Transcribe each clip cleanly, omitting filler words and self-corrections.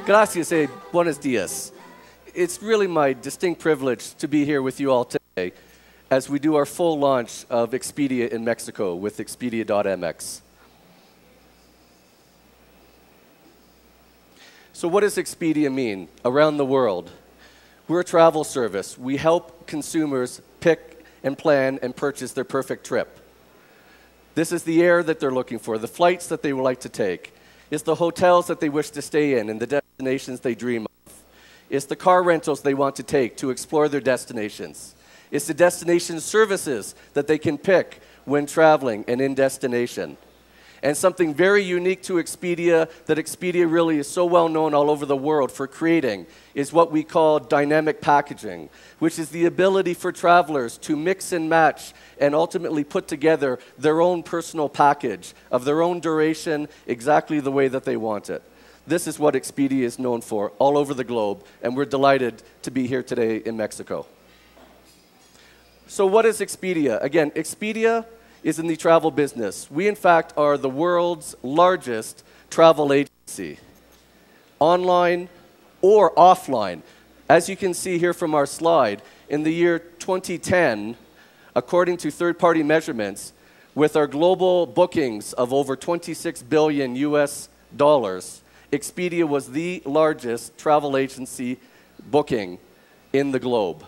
Gracias y buenos dias. It's really my distinct privilege to be here with you all today as we do our full launch of Expedia in Mexico with Expedia.Mx. So what does Expedia mean around the world? We're a travel service. We help consumers pick and plan and purchase their perfect trip. This is the air that they're looking for, the flights that they would like to take. It's the hotels that they wish to stay in and the destinations they dream of. It's the car rentals they want to take to explore their destinations. It's the destination services that they can pick when traveling and in destination. And something very unique to Expedia, that Expedia really is so well known all over the world for creating, is what we call dynamic packaging, which is the ability for travelers to mix and match and ultimately put together their own personal package of their own duration exactly the way that they want it. This is what Expedia is known for all over the globe, and we're delighted to be here today in Mexico. So what is Expedia? Again, Expedia is in the travel business. We, in fact, are the world's largest travel agency, online or offline. As you can see here from our slide, in the year 2010, according to third-party measurements, with our global bookings of over 26 billion US dollars, Expedia was the largest travel agency booking in the globe.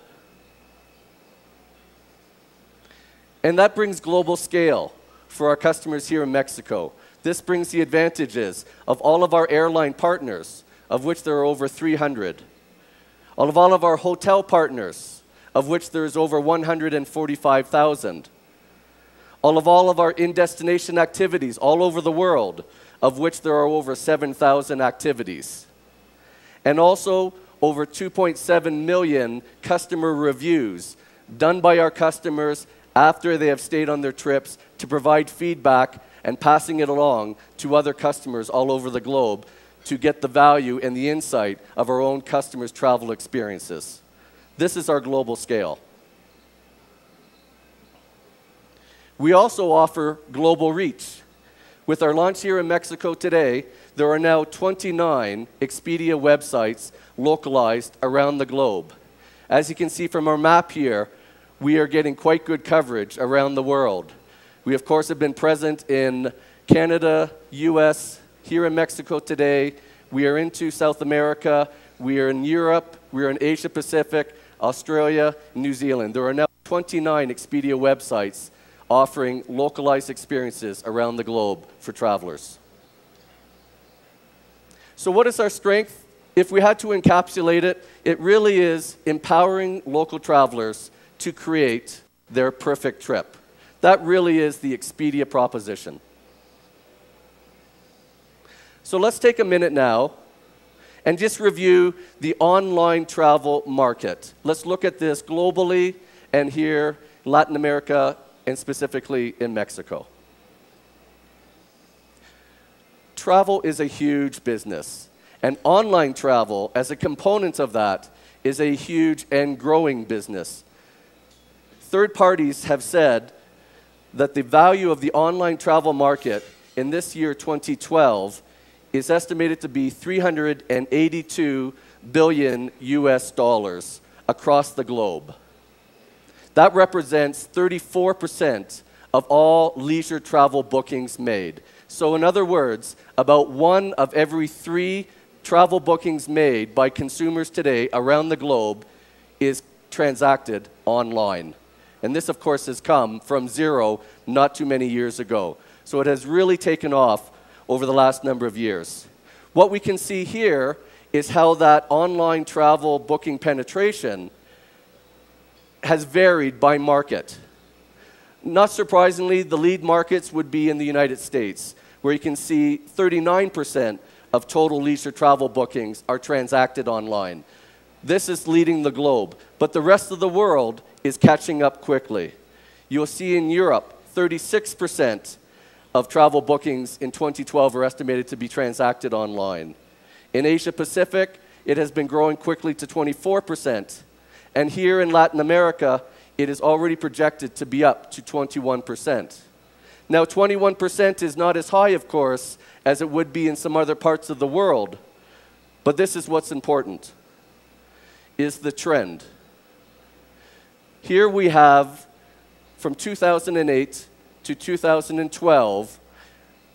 And that brings global scale for our customers here in Mexico. This brings the advantages of all of our airline partners, of which there are over 300. Of all of our hotel partners, of which there is over 145,000. All of our in-destination activities all over the world, of which there are over 7,000 activities. And also over 2.7 million customer reviews done by our customers after they have stayed on their trips to provide feedback and passing it along to other customers all over the globe to get the value and the insight of our own customers' travel experiences. This is our global scale. We also offer global reach. With our launch here in Mexico today, there are now 29 Expedia websites localized around the globe. As you can see from our map here, we are getting quite good coverage around the world. We, of course, have been present in Canada, US, here in Mexico today. We are into South America. We are in Europe. We are in Asia Pacific, Australia, New Zealand. There are now 29 Expedia websites offering localized experiences around the globe for travelers. So what is our strength? If we had to encapsulate it, it really is empowering local travelers to create their perfect trip. That really is the Expedia proposition. So let's take a minute now and just review the online travel market. Let's look at this globally and here, Latin America, and specifically in Mexico. Travel is a huge business, and online travel, as a component of that, is a huge and growing business. Third parties have said that the value of the online travel market in this year, 2012, is estimated to be 382 billion US dollars across the globe. That represents 34% of all leisure travel bookings made. So in other words, about 1 of every 3 travel bookings made by consumers today around the globe is transacted online. And this, of course, has come from zero not too many years ago. So it has really taken off over the last number of years. What we can see here is how that online travel booking penetration has varied by market. Not surprisingly, the lead markets would be in the United States, where you can see 39% of total leisure travel bookings are transacted online. This is leading the globe, but the rest of the world is catching up quickly. You'll see in Europe, 36% of travel bookings in 2012 are estimated to be transacted online. In Asia Pacific, it has been growing quickly to 24%. And here in Latin America, it is already projected to be up to 21%. Now, 21% is not as high, of course, as it would be in some other parts of the world, but this is what's important, is the trend. Here we have, from 2008 to 2012,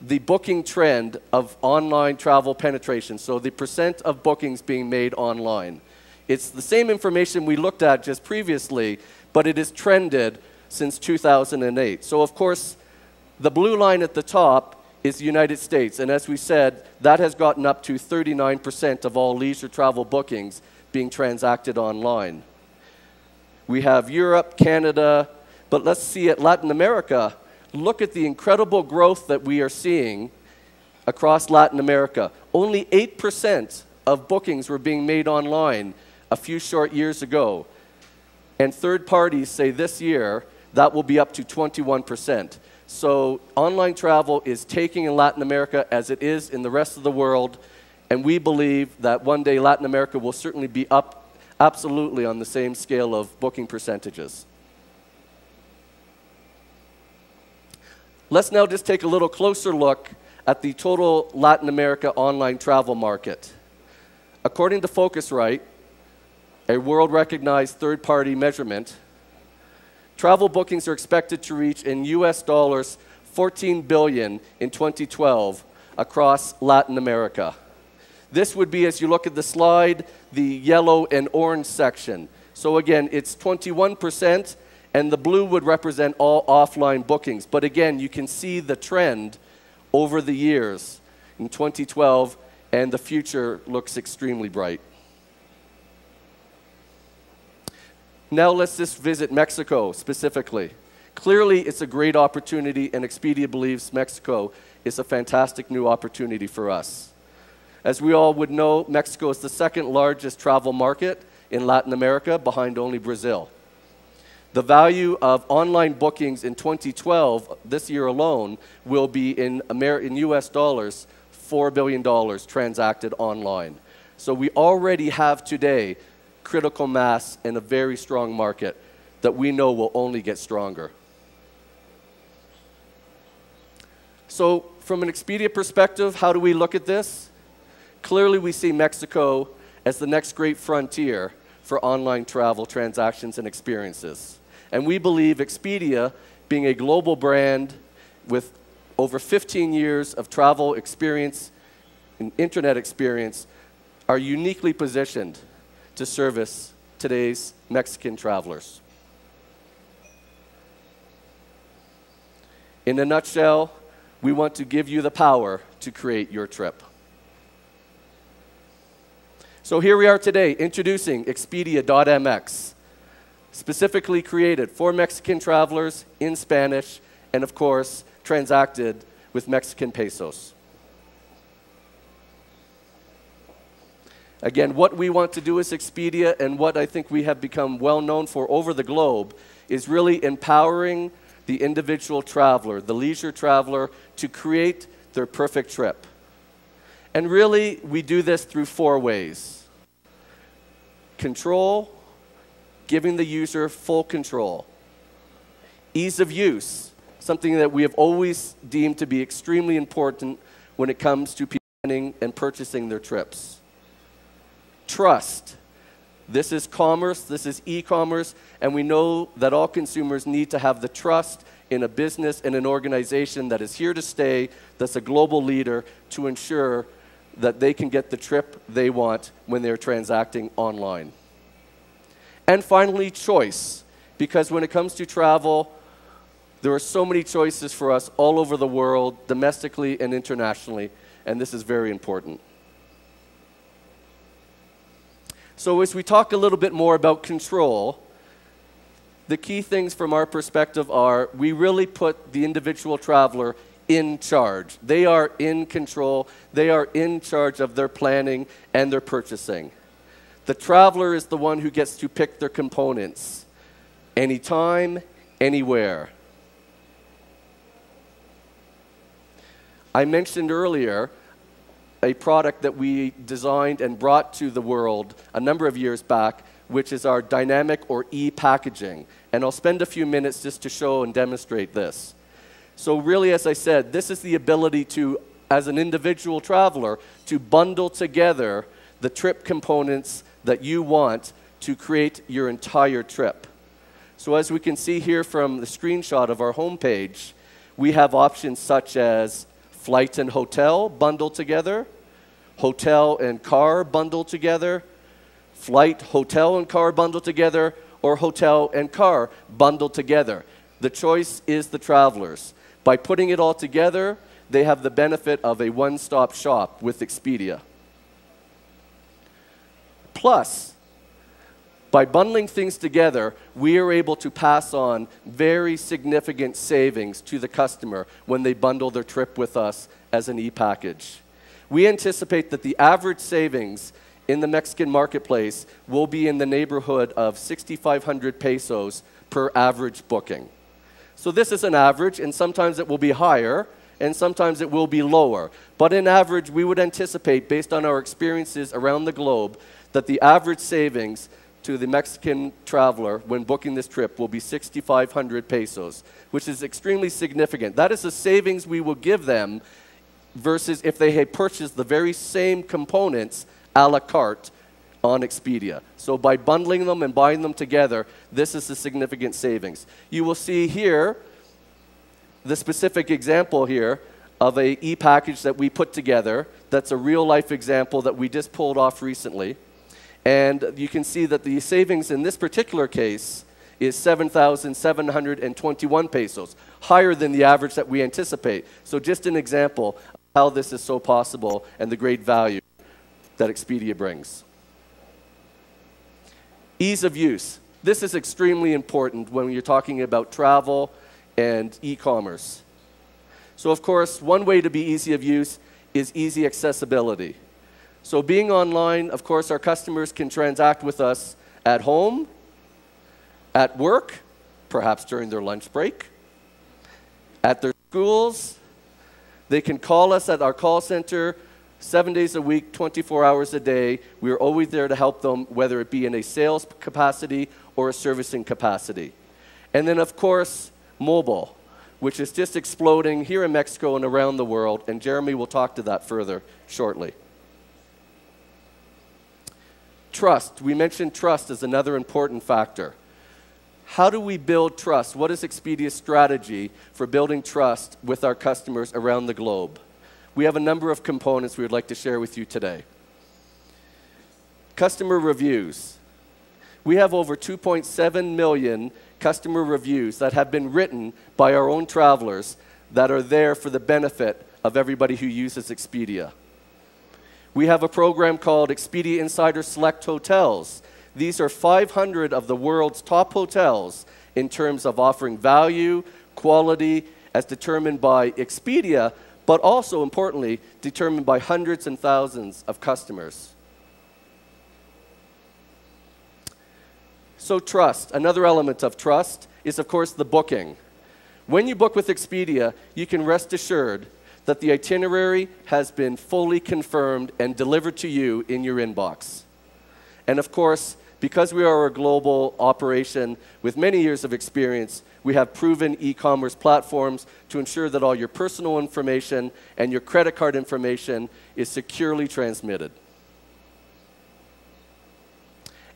the booking trend of online travel penetration, so the percent of bookings being made online. It's the same information we looked at just previously, but it has trended since 2008. So of course, the blue line at the top is the United States, and as we said, that has gotten up to 39% of all leisure travel bookings being transacted online. We have Europe, Canada, but let's see at Latin America. Look at the incredible growth that we are seeing across Latin America. Only 8% of bookings were being made online a few short years ago. And third parties say this year that will be up to 21%. So online travel is taking in Latin America as it is in the rest of the world. And we believe that one day Latin America will certainly be up absolutely on the same scale of booking percentages. Let's now just take a little closer look at the total Latin America online travel market. According to Focusrite, a world-recognized third-party measurement, travel bookings are expected to reach in US dollars 14 billion in 2012 across Latin America. This would be, as you look at the slide, the yellow and orange section. So again, it's 21%. And the blue would represent all offline bookings. But again, you can see the trend over the years in 2012, and the future looks extremely bright. Now let's just visit Mexico specifically. Clearly, it's a great opportunity, and Expedia believes Mexico is a fantastic new opportunity for us. As we all would know, Mexico is the second largest travel market in Latin America, behind only Brazil. The value of online bookings in 2012, this year alone, will be in US dollars, $4 billion transacted online. So we already have today critical mass in a very strong market that we know will only get stronger. So from an Expedia perspective, how do we look at this? Clearly we see Mexico as the next great frontier for online travel transactions and experiences. And we believe Expedia, being a global brand with over 15 years of travel experience and internet experience, are uniquely positioned to service today's Mexican travelers. In a nutshell, we want to give you the power to create your trip. So here we are today, introducing Expedia.Mx. Specifically created for Mexican travelers in Spanish, and of course, transacted with Mexican pesos. Again, what we want to do as Expedia, and what I think we have become well known for over the globe, is really empowering the individual traveler, the leisure traveler, to create their perfect trip. And really, we do this through 4 ways. Control, giving the user full control. Ease of use, something that we have always deemed to be extremely important when it comes to planning and purchasing their trips. Trust. This is commerce, this is e-commerce, and we know that all consumers need to have the trust in a business and an organization that is here to stay, that's a global leader, to ensure that they can get the trip they want when they're transacting online. And finally, choice, because when it comes to travel, there are so many choices for us all over the world, domestically and internationally, and this is very important. So as we talk a little bit more about control, the key things from our perspective are we really put the individual traveler in charge. They are in control. They are in charge of their planning and their purchasing. The traveler is the one who gets to pick their components, anytime, anywhere. I mentioned earlier a product that we designed and brought to the world a number of years back, which is our dynamic or e-packaging. And I'll spend a few minutes just to show and demonstrate this. So really, as I said, this is the ability to, as an individual traveler, to bundle together the trip components that you want to create your entire trip. So as we can see here from the screenshot of our homepage, we have options such as flight and hotel bundled together, hotel and car bundled together, flight, hotel, and car bundled together, or hotel and car bundled together. The choice is the traveler's. By putting it all together, they have the benefit of a one-stop shop with Expedia. Plus, by bundling things together, we are able to pass on very significant savings to the customer when they bundle their trip with us as an e-package. We anticipate that the average savings in the Mexican marketplace will be in the neighborhood of 6,500 pesos per average booking. So this is an average, and sometimes it will be higher, and sometimes it will be lower. But in average, we would anticipate, based on our experiences around the globe, that the average savings to the Mexican traveler when booking this trip will be 6,500 pesos, which is extremely significant. That is the savings we will give them versus if they had purchased the very same components a la carte on Expedia. So by bundling them and buying them together, this is a significant savings. You will see here the specific example here of a e-package that we put together. That's a real-life example that we just pulled off recently. And you can see that the savings in this particular case is 7,721 pesos, higher than the average that we anticipate. So just an example of how this is so possible and the great value that Expedia brings. Ease of use. This is extremely important when you're talking about travel and e-commerce. So of course, one way to be easy of use is easy accessibility. So being online, of course, our customers can transact with us at home, at work, perhaps during their lunch break, at their schools. They can call us at our call center 7 days a week, 24 hours a day. We are always there to help them, whether it be in a sales capacity or a servicing capacity. And then, of course, mobile, which is just exploding here in Mexico and around the world, and Jeremy will talk to that further shortly. Trust. We mentioned trust as another important factor. How do we build trust? What is Expedia's strategy for building trust with our customers around the globe? We have a number of components we would like to share with you today. Customer reviews. We have over 2.7 million customer reviews that have been written by our own travelers that are there for the benefit of everybody who uses Expedia. We have a program called Expedia Insider Select Hotels. These are 500 of the world's top hotels in terms of offering value, quality, as determined by Expedia, but also, importantly, determined by hundreds and thousands of customers. So trust. Another element of trust is, of course, the booking. When you book with Expedia, you can rest assured that the itinerary has been fully confirmed and delivered to you in your inbox. And of course, because we are a global operation with many years of experience, we have proven e-commerce platforms to ensure that all your personal information and your credit card information is securely transmitted.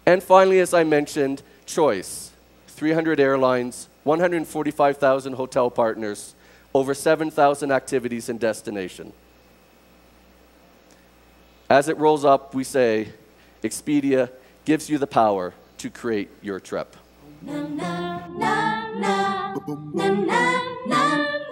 And finally, as I mentioned, choice. 300 airlines, 145,000 hotel partners, over 7,000 activities and destination. As it rolls up, we say, Expedia gives you the power to create your trip. Na, na, na, na, na, na, na.